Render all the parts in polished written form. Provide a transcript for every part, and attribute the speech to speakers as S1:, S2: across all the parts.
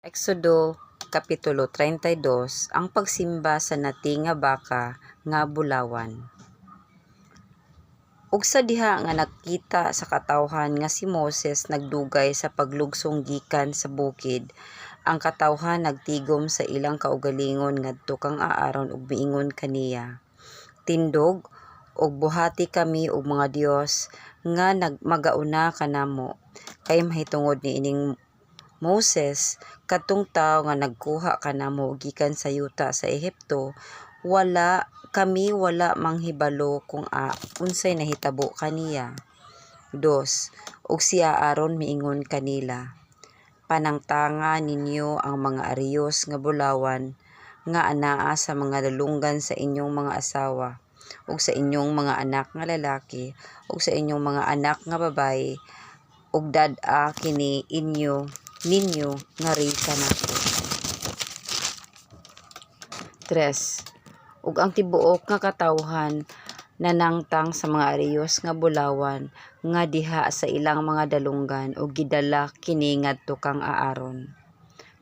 S1: Exodo Kapitulo 32 Ang pagsimba sa nati nga baka nga bulawan. Ug sa diha nga nakita sa katawhan nga si Moses nagdugay sa paglugsong gikan sa bukid, ang katawhan nagtigom sa ilang kaugalingon ngadto kang Aaron ug miingon kaniya, "Tindog ug buhati kami og mga Dios nga magauna kanamo, kay mahitungod niining Moses, kadtong tawo nga nagkuha kanamo gikan sa yuta sa Ehipto, kami wala manghibalo kung unsay nahitabo kaniya." 2. Ug si Aaron miingon kanila, "Panangtanga ninyo ang mga ariyos nga bulawan nga anaa sa mga dalunggan sa inyong mga asawa, ug sa inyong mga anak nga lalaki, ug sa inyong mga anak nga babayi, ug dad-a kini ninyo nga ri kanako." 3. Ug ang tibuok nga katawhan nanangtang sa mga ariyos nga bulawan nga diha sa ilang mga dalunggan ug gidala kini ngadto kang Aaron.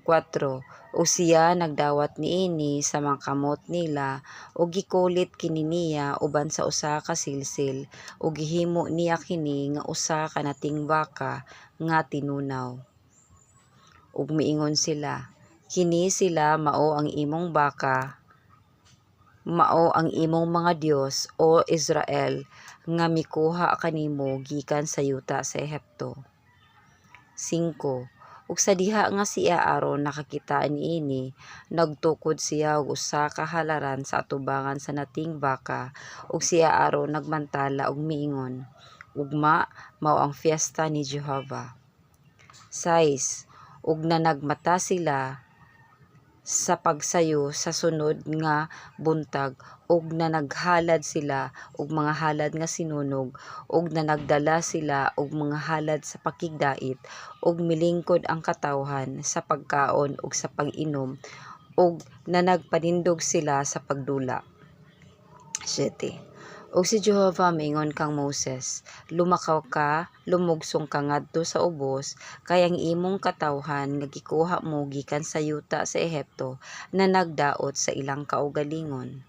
S1: 4. Ug siya nagdawat niini sa mga kamot nila ug gikulit kini niya uban sa usa ka silsil ug gihimo niya kini nga usa ka nating baka nga tinunaw. Ug miingon sila, "Kini sila mao ang imong baka, mao ang imong mga Dios, o Israel, nga mikuha kanimo gikan sa yuta sa Ehipto." 5. Ug sa diha nga si Aaron nakakita niini, nagtukod siya og usa ka halaran sa atubangan sa nating baka, ug si Aaron nagmantala ug miingon, "Ugma mao ang fiesta ni Jehova." 6. Ug nanagmata sila sa pagsayo sa sunod nga buntag ug nanaghalad sila og mga halad nga sinunog ug nanagdala sila og mga halad sa pakigdait ug milingkod ang katawhan sa pagkaon ug sa pag-inom ug nanagpanindog sila sa pagdula. 7. Ug si Jehova miingon kang Moses, "Lumakaw ka, lumugsong ka ngadto sa ubos, kay ang imong katawhan nga gikuha mo gikan sa yuta sa Ehipto na nagdaot sa ilang kaugalingon."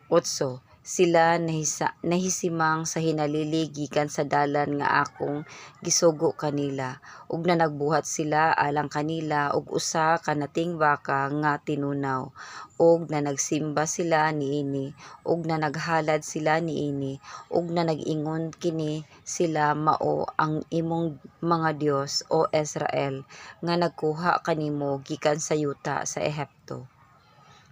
S1: 8. Sila nahisimang sa hinalili gikan sa dalan nga akong gisugo kanila, ug nanagbuhat sila alang kanila og usa ka nating baka nga tinunaw, ug nanagsimba sila niini, ug nanaghalad sila niini, ug nanag-ingon kini sila mao ang imong mga Dios, o Israel, nga nagkuha kanimo gikan sa yuta sa Ehipto.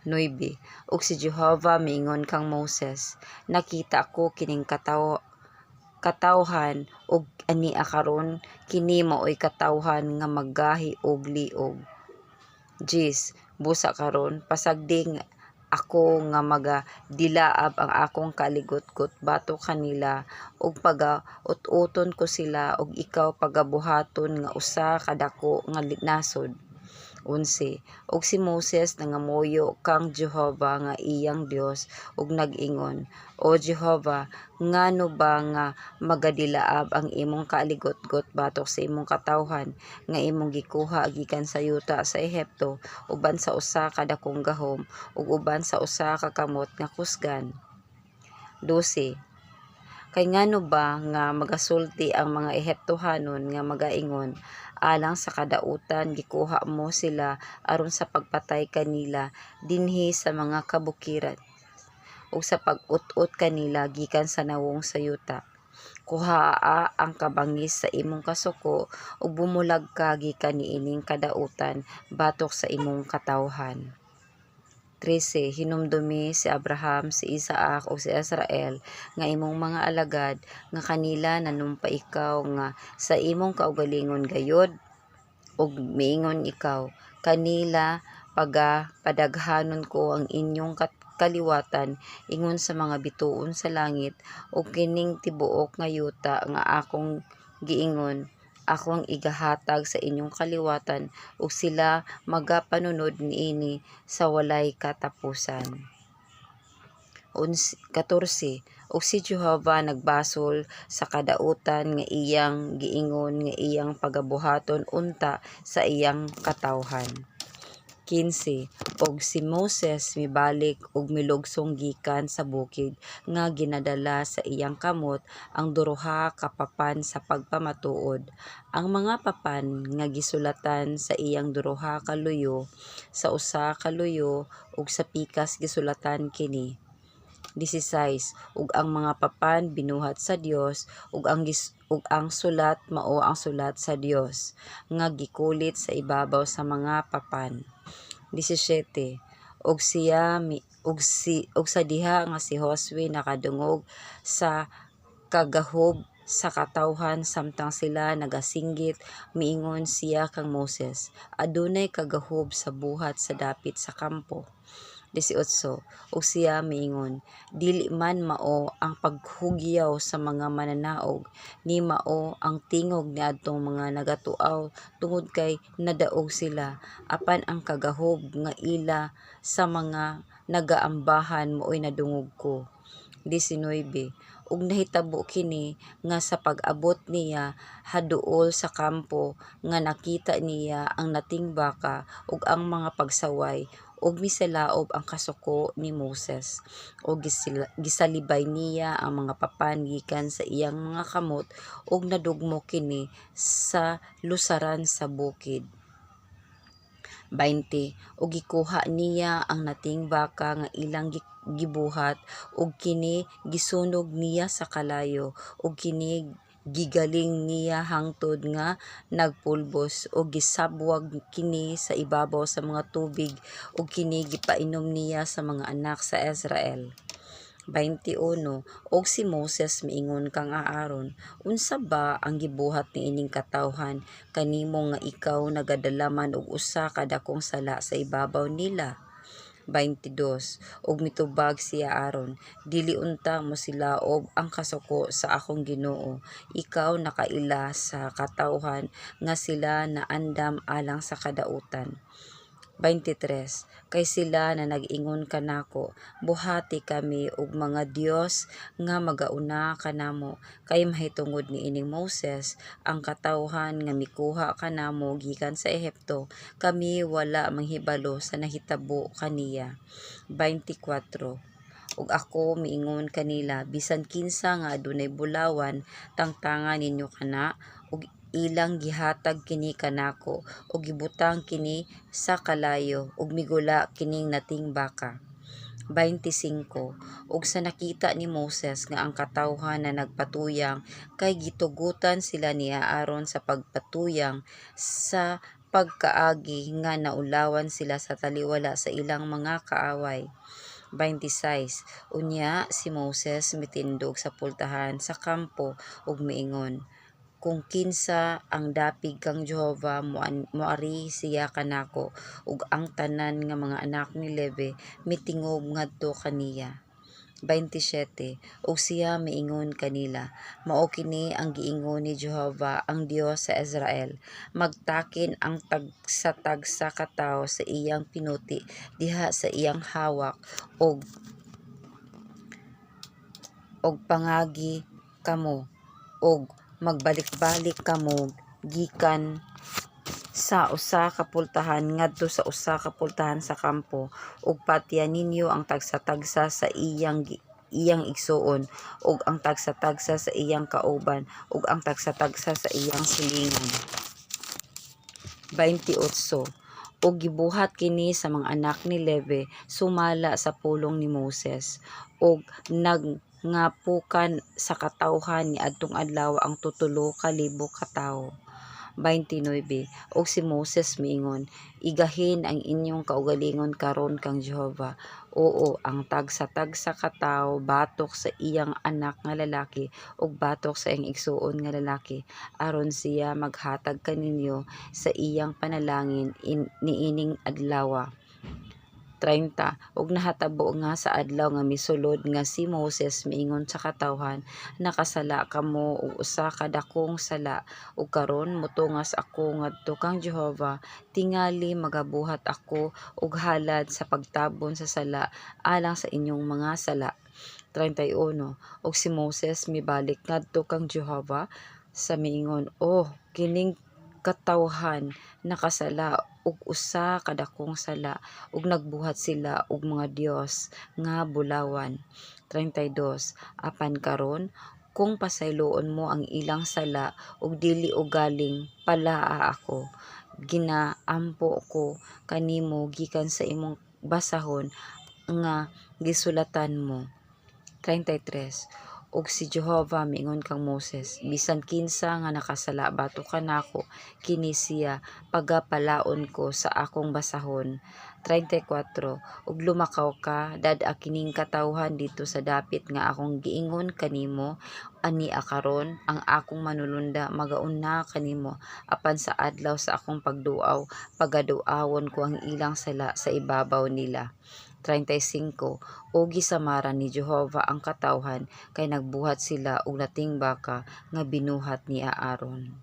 S1: 9. Ug si Jehova miingon kang Moses, "Nakita ko kining katawhan ug ania karon kini maoy katawhan nga maggahi og liog. 10. Busa karon pasagding ako nga magadilaab ang akong kaligot-got batok kanila ug paga-ut-uton ko sila ug ikaw pagabuhaton nga usa ka dako nga nasod." 11. Ug si Moses nangamuyo kang Jehova nga iyang Dios ug nag-ingon, "O Jehova, ngano ba nga magadilaab ang imong kaaligot-got batok sa imong katawhan nga imong gikuha gikan sa yuta sa Ehipto uban sa usa ka dakong gahom ug uban sa usa ka kamot nga kusgan?" 12. Kay ngano ba nga magasulti ang mga Ehiptohanon nga magaingon, "Alang sa kadautan gikuha mo sila aron sa pagpatay kanila dinhi sa mga kabukiran ug sa pag-ut-ot kanila gikan sa nawong sa yuta. Kuhaa ang kabangis sa imong kasuko ug bumulag ka gikan niining kadautan batok sa imong katawhan." 13. Hinumdumi si Abraham, si Isaac ug si Israel nga imong mga alagad nga kanila nanumpa ikaw nga sa imong kaugalingon gayod, ug miingon ikaw, "Kanila padaghanon ko ang inyong kaliwatan ingon sa mga bituon sa langit, ug kining tibuok nga yuta nga akong giingon ako ang igahatag sa inyong kaliwatan ug sila magapanunod niini sa walay katapusan." 14. Og si Jehovah nagbasol sa kadautan nga iyang giingon nga iyang pagabuhaton unta sa iyang katawhan. 15. Og si Moses mibalik og milugsong gikan sa bukid nga ginadala sa iyang kamot ang duruha ka papan sa pagpamatuod. Ang mga papan nga gisulatan sa iyang duruha ka luyo, sa usa ka luyo ug sa pikas gisulatan kini. 16. Ug ang mga papan binuhat sa Dios ug ang sulat mao ang sulat sa Dios nga gikulit sa ibabaw sa mga papan. 17. Og sa diha nga si Josue nakadungog sa kagahob sa katawhan samtang sila nagasinggit, miingon siya kang Moses, adunay kagahob sa buhat sa dapit sa kampo. 18. Og siya miingon, dili man mao ang paghugyaw sa mga mananaog, ni mao ang tingog niadtong mga nagatuaw tungod kay nadaog sila, apan ang kagahob nga ila sa mga nagaambahan mo'y nadungog ko. 19. Ug nahitabo kini nga sa pag-abot niya haduol sa kampo nga nakita niya ang nating baka ug ang mga pagsaway ug misalaob ang kasuko ni Moses ug gisalibay niya ang mga papan gikan sa iyang mga kamot ug nadugmo kini sa lusaran sa bukid. 20. Ug gikuha niya ang nating baka nga ilang gibuhat ug kini gisunog niya sa kalayo ug kini gigaling niya hangtod nga nagpulbos ug gisabwag kini sa ibabaw sa mga tubig ug kini gipainom niya sa mga anak sa Israel. 21. Og si Moses miingon kang Aaron, unsa ba ang gibuhat niining katawhan kanimo nga ikaw nagadalaman og usa ka dakong sala sa ibabaw nila? 22. Og mitubag siya Aaron, dili unta mo silaob ang kasuko sa akong Ginoo. Ikaw nakaila sa katawhan nga sila naandam alang sa kadautan. 23. Kay sila na nag-ingon kanako, buhati kami og mga Dios nga magauna kanamo, kay mahitungod ni ining Moses ang katawhan nga mikuha kanamo gikan sa Ehipto, kami wala manghibalo sa nahitabo kaniya. 24. Ug ako miingon kanila, bisan kinsa nga adunay bulawan, tangtangan ninyo kana ug ilang gihatag kini kanako ug gibutang kini sa kalayo ug migula kining nating baka. 25. Ug sa nakita ni Moses nga ang katawhan na nagpatuyang, kay gitugutan sila ni Aaron sa pagpatuyang sa pagkaagi nga naulawan sila sa taliwala sa ilang mga kaaway. 26. Unya si Moses mitindog sa pultahan sa kampo ug miingon, kung kinsa ang dapig kang Jehovah moari siya kanako ug ang tanan nga mga anak ni Levi mitingob ngadto kaniya. 27. Ug siya miingon kanila, mao kini ang giingon ni Jehovah ang Dios sa Israel, magtakin ang tagsa-tagsa ka tawo sa iyang pinuti diha sa iyang hawak og pangagi kamo og magbalik-balik kamo gikan sa usa ka pultahan ngadto sa usa ka pultahan sa kampo ug patyan ninyo ang tagsa-tagsa sa iyang igsuon ug ang tagsa-tagsa sa iyang kauban ug ang tagsa-tagsa sa iyang silingan. 28. ug gibuhat kini sa mga anak ni Levi sumala sa pulong ni Moses ug ngapukan sa katawhan niadtong adlaw ang 3,000 ka tawo. 29. Og si Moses miingon, igahin ang inyong kaugalingon karon kang Jehovah. Oo, ang tagsa-tagsa ka tawo batok sa iyang anak nga lalaki ug batok sa iyang igsuon nga lalaki aron siya maghatag kaninyo sa iyang panalangin niining adlaw. 30 ug nahatabo nga sa adlaw nga misulod nga si Moses miingon sa katawhan, nakasala kamo og usa ka dakong sala, ug karon motungas ako ngadto kang Jehova, tingali magabuhat ako og halad sa pagtabon sa sala alang sa inyong mga sala. 31 ug si Moses mibalik ngadto kang Jehova sa miingon, kining katawhan nakasala og usa ka dakong sala, ug nagbuhat sila og mga Dios nga bulawan. 32 Apan karon kung pasayloon mo ang ilang sala ug dili ugaling palaa ako, ginaampo ko kanimo gikan sa imong basahon nga gisulatan mo. 33 ug si Jehova miingon kang Moses, bisan kinsa nga nakasala batok kanako, kini siya pagapalaon ko sa akong basahon. 34 ug lumakaw ka, dad-a kining katawhan dito sa dapit nga akong giingon kanimo, ania karon ang akong manulunda magauna kanimo, apan sa adlaw sa akong pagduaw pagaduawon ko ang ilang sala sa ibabaw nila. 35 O gisamaran ni Jehova ang katawhan kay nagbuhat sila og lating baka nga binuhat ni Aaron.